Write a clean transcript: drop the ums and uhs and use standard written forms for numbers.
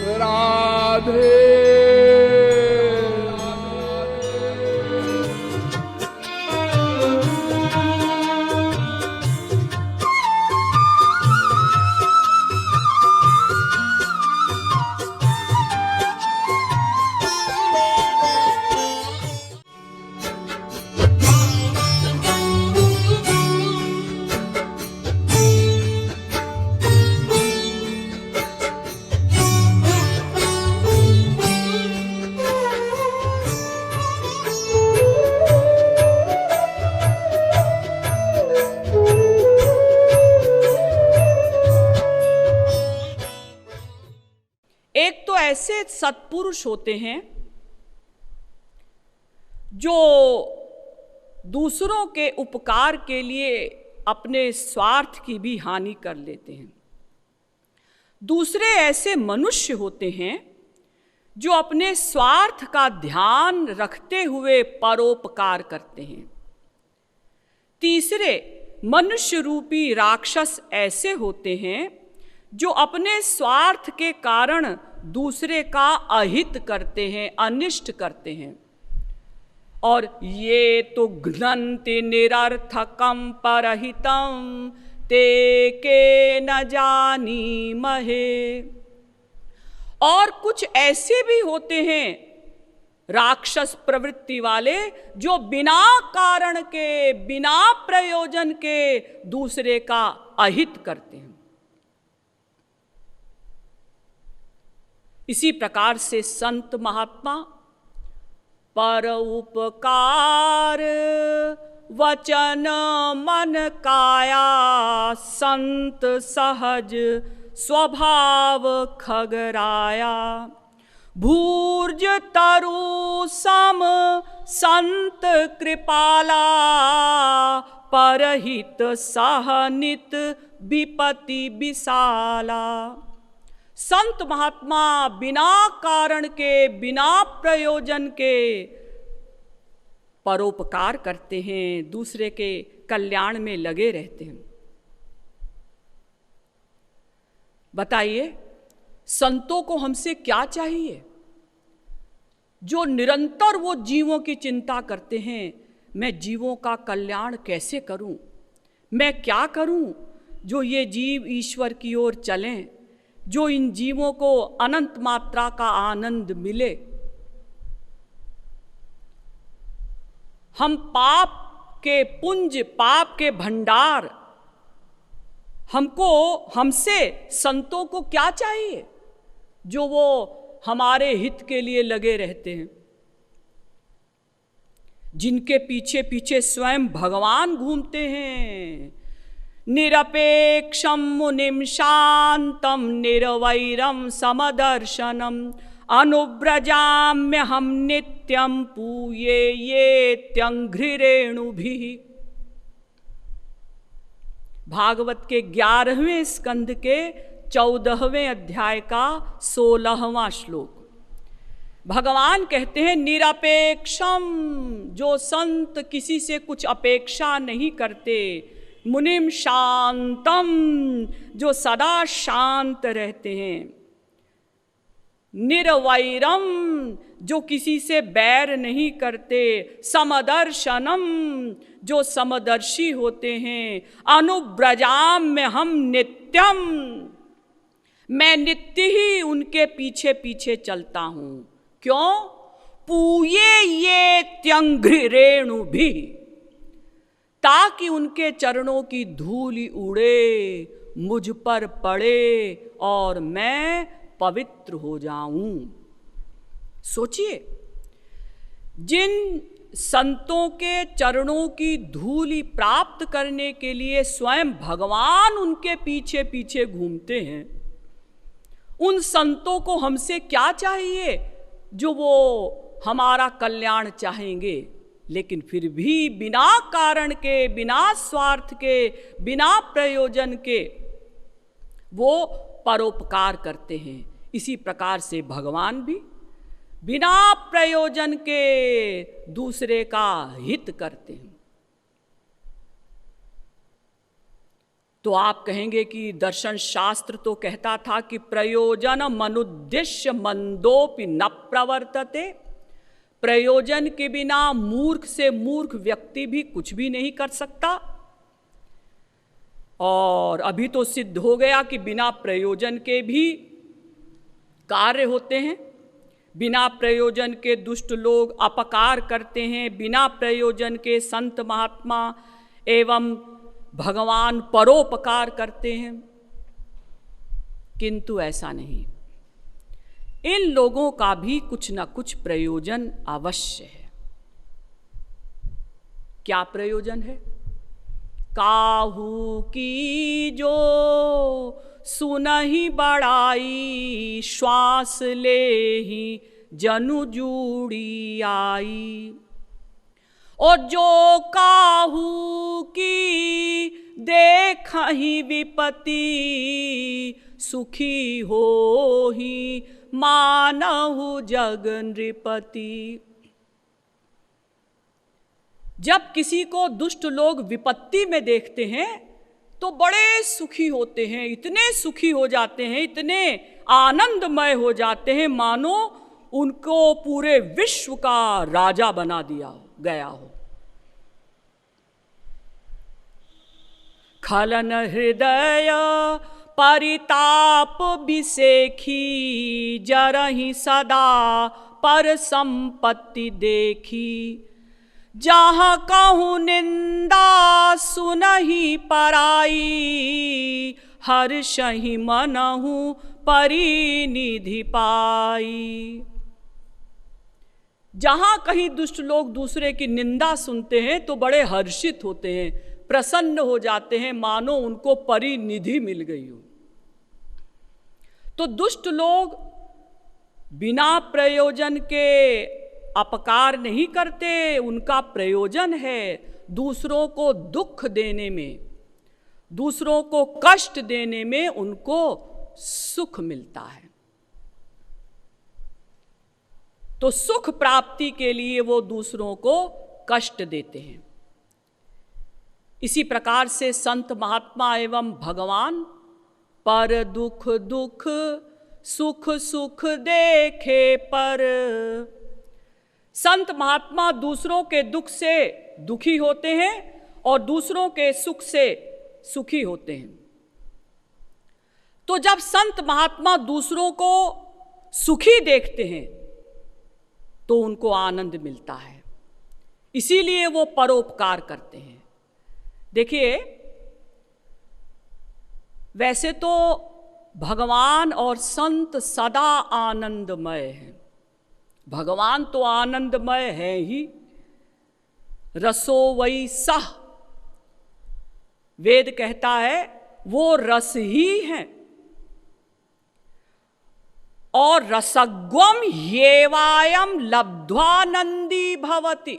राधे। एक तो ऐसे सत्पुरुष होते हैं जो दूसरों के उपकार के लिए अपने स्वार्थ की भी हानि कर लेते हैं। दूसरे ऐसे मनुष्य होते हैं जो अपने स्वार्थ का ध्यान रखते हुए परोपकार करते हैं। तीसरे मनुष्य रूपी राक्षस ऐसे होते हैं जो अपने स्वार्थ के कारण दूसरे का अहित करते हैं, अनिष्ट करते हैं। और ये तो घ्नन्ति निरर्थकं परहितं ते के न जानीमहे। और कुछ ऐसे भी होते हैं राक्षस प्रवृत्ति वाले जो बिना कारण के, बिना प्रयोजन के दूसरे का अहित करते हैं। इसी प्रकार से संत महात्मा पर उपकार वचन मन काया संत सहज स्वभाव खगराया। भूर्ज तरु सम संत कृपाला परहित सहनित विपति विशाला। संत महात्मा बिना कारण के, बिना प्रयोजन के परोपकार करते हैं, दूसरे के कल्याण में लगे रहते हैं। बताइए, संतों को हमसे क्या चाहिए? जो निरंतर वो जीवों की चिंता करते हैं, मैं जीवों का कल्याण कैसे करूं, मैं क्या करूं जो ये जीव ईश्वर की ओर चलें, जो इन जीवों को अनंत मात्रा का आनंद मिले। हम पाप के पुंज, पाप के भंडार, हमसे संतों को क्या चाहिए जो वो हमारे हित के लिए लगे रहते हैं, जिनके पीछे पीछे स्वयं भगवान घूमते हैं। निरपेक्षम मुनिम शांतम निर्वैरम समदर्शनम अनुव्रजाम्य हम नित्यम पूये ये त्यंघ्रिरेणुभिः। भागवत के 11वें स्कंद के 14वें अध्याय का 16वां श्लोक। भगवान कहते हैं निरपेक्षम, जो संत किसी से कुछ अपेक्षा नहीं करते। मुनिम शांतम, जो सदा शांत रहते हैं। निर्वैरम, जो किसी से बैर नहीं करते। समदर्शनम, जो समदर्शी होते हैं। अनुव्रजाम्य हम नित्यम, मैं नित्य ही उनके पीछे पीछे चलता हूं। क्यों? पूये ये त्यंघ्रिरेणुभिः, ताकि उनके चरणों की धूलि उड़े, मुझ पर पड़े और मैं पवित्र हो जाऊं। सोचिए, जिन संतों के चरणों की धूलि प्राप्त करने के लिए स्वयं भगवान उनके पीछे पीछे घूमते हैं, उन संतों को हमसे क्या चाहिए जो वो हमारा कल्याण चाहेंगे, लेकिन फिर भी बिना कारण के, बिना स्वार्थ के, बिना प्रयोजन के वो परोपकार करते हैं। इसी प्रकार से भगवान भी बिना प्रयोजन के दूसरे का हित करते हैं। तो आप कहेंगे कि दर्शन शास्त्र तो कहता था कि प्रयोजन मनुद्देश्य मंदोपि न प्रवर्तते, प्रयोजन के बिना मूर्ख से मूर्ख व्यक्ति भी कुछ भी नहीं कर सकता। और अभी तो सिद्ध हो गया कि बिना प्रयोजन के भी कार्य होते हैं, बिना प्रयोजन के दुष्ट लोग अपकार करते हैं, बिना प्रयोजन के संत महात्मा एवं भगवान परोपकार करते हैं। किंतु ऐसा नहीं, इन लोगों का भी कुछ न कुछ प्रयोजन अवश्य है। क्या प्रयोजन है? काहू की जो सुनहि बड़ाई, श्वास ले ही जनु जूड़ी आई। और जो काहू की देखहि विपत्ति, सुखी हो ही मानहु जग नृपति। जब किसी को दुष्ट लोग विपत्ति में देखते हैं तो बड़े सुखी होते हैं, इतने सुखी हो जाते हैं, इतने आनंदमय हो जाते हैं, मानो उनको पूरे विश्व का राजा बना दिया गया हो। खलन हृदय परिताप बिसेखी, जरहि सदा पर संपत्ति देखी। जहाँ कहूँ निंदा सुनहि पराई, हर्षहि मनहु परिनिधि पाई। जहाँ कहीं दुष्ट लोग दूसरे की निंदा सुनते हैं तो बड़े हर्षित होते हैं, प्रसन्न हो जाते हैं, मानो उनको परिनिधि मिल गई हो। तो दुष्ट लोग बिना प्रयोजन के अपकार नहीं करते, उनका प्रयोजन है दूसरों को दुख देने में, दूसरों को कष्ट देने में उनको सुख मिलता है। तो सुख प्राप्ति के लिए वो दूसरों को कष्ट देते हैं। इसी प्रकार से संत महात्मा एवं भगवान पर दुख दुख सुख सुख देखे पर, संत महात्मा दूसरों के दुख से दुखी होते हैं और दूसरों के सुख से सुखी होते हैं। तो जब संत महात्मा दूसरों को सुखी देखते हैं तो उनको आनंद मिलता है, इसीलिए वो परोपकार करते हैं। देखिए, वैसे तो भगवान और संत सदा आनंदमय हैं। भगवान तो आनंदमय है ही, रसो वै सः, वेद कहता है वो रस ही हैं। और रसग्वम येवायम लब्ध्वा नंदी भवति,